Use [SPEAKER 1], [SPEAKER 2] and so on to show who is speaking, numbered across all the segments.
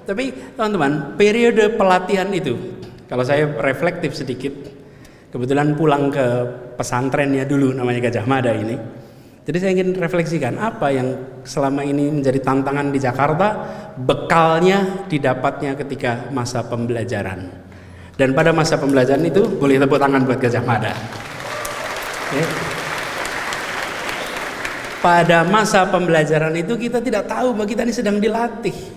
[SPEAKER 1] Tapi teman-teman, periode pelatihan itu, kalau saya reflektif sedikit, kebetulan pulang ke pesantrennya dulu namanya Gajah Mada ini. Jadi saya ingin refleksikan apa yang selama ini menjadi tantangan di Jakarta, bekalnya didapatnya ketika masa pembelajaran. Dan pada masa pembelajaran itu boleh tepuk tangan buat Gajah Mada. Oke. Pada masa pembelajaran itu kita tidak tahu bahwa kita ini sedang dilatih.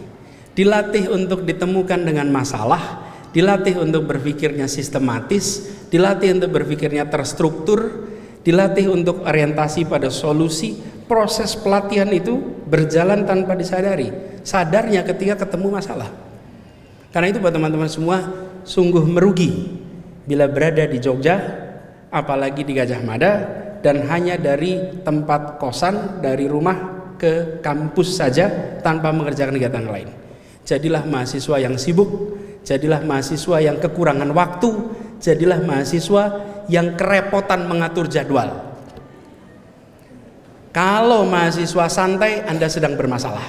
[SPEAKER 1] Dilatih untuk ditemukan dengan masalah, dilatih untuk berpikirnya sistematis, dilatih untuk berpikirnya terstruktur, dilatih untuk orientasi pada solusi. Proses pelatihan itu berjalan tanpa disadari. Sadarnya ketika ketemu masalah. Karena itu buat teman-teman semua, sungguh merugi bila berada di Jogja, apalagi di Gajah Mada, dan hanya dari tempat kosan, dari rumah ke kampus saja tanpa mengerjakan kegiatan lain. Jadilah mahasiswa yang sibuk, jadilah mahasiswa yang kekurangan waktu, jadilah mahasiswa yang kerepotan mengatur jadwal. Kalau mahasiswa santai, Anda sedang bermasalah.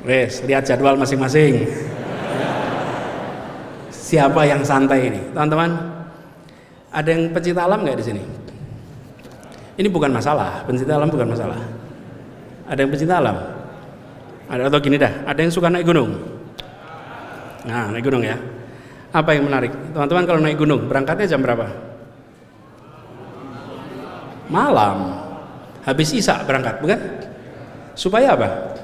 [SPEAKER 1] Wes, lihat jadwal masing-masing. Siapa yang santai ini, teman-teman? Ada yang pencinta alam nggak di sini? Ini bukan masalah, pencinta alam bukan masalah. Ada yang pencinta alam? Ada, atau gini dah, ada yang suka naik gunung? Nah, naik gunung ya. Apa yang menarik? Teman-teman kalau naik gunung, berangkatnya jam berapa? Malam. Habis isya berangkat, bukan? Supaya apa?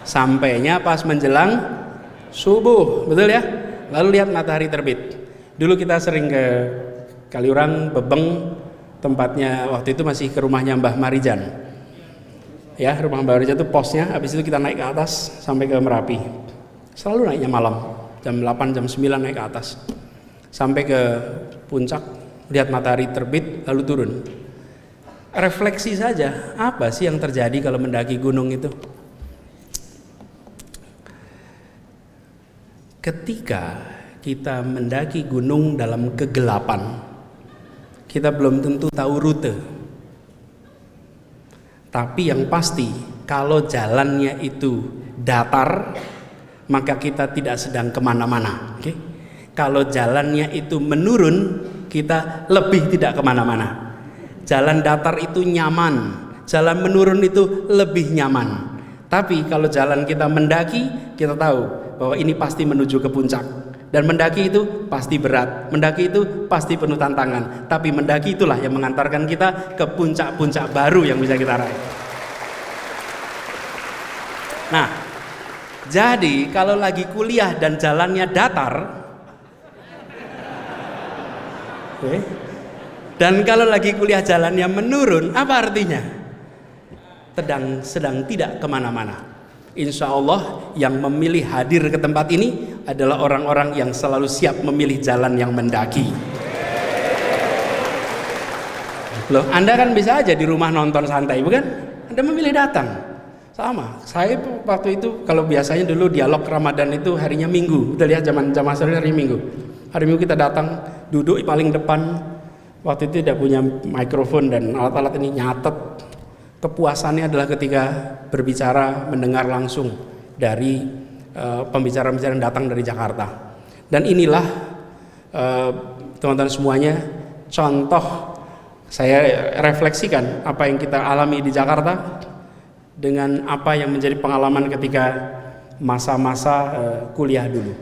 [SPEAKER 1] Sampainya pas menjelang subuh, betul ya? Lalu lihat matahari terbit. Dulu kita sering ke Kaliurang, Bebeng, tempatnya waktu itu masih ke rumahnya Mbah Marijan. Ya, rumah Mbah Marijan itu posnya, habis itu kita naik ke atas sampai ke Merapi. Selalu naiknya malam, jam 8, jam 9 naik ke atas. Sampai ke puncak, lihat matahari terbit, lalu turun. Refleksi saja, apa sih yang terjadi kalau mendaki gunung itu? Ketika kita mendaki gunung dalam kegelapan, kita belum tentu tahu rute. Tapi yang pasti, kalau jalannya itu datar, maka kita tidak sedang kemana-mana. Okay? Kalau jalannya itu menurun, kita lebih tidak kemana-mana. Jalan datar itu nyaman, jalan menurun itu lebih nyaman. Tapi kalau jalan kita mendaki, kita tahu bahwa ini pasti menuju ke puncak. Dan mendaki itu pasti berat, mendaki itu pasti penuh tantangan. Tapi mendaki itulah yang mengantarkan kita ke puncak-puncak baru yang bisa kita raih. Nah, jadi kalau lagi kuliah dan jalannya datar, okay, dan kalau lagi kuliah jalannya menurun, apa artinya? Sedang tidak kemana-mana. Insya Allah yang memilih hadir ke tempat ini adalah orang-orang yang selalu siap memilih jalan yang mendaki. Loh, Anda kan bisa aja di rumah nonton santai, bukan? Anda memilih datang. Sama, saya waktu itu kalau biasanya dulu dialog Ramadan itu harinya Minggu. Kita lihat zaman asal hari Minggu. Hari Minggu kita datang, duduk paling depan. Waktu itu tidak punya mikrofon dan alat-alat ini, nyatet. Kepuasannya adalah ketika berbicara, mendengar langsung dari pembicara-pembicara yang datang dari Jakarta. Dan inilah teman-teman semuanya contoh, saya refleksikan apa yang kita alami di Jakarta dengan apa yang menjadi pengalaman ketika masa-masa kuliah dulu.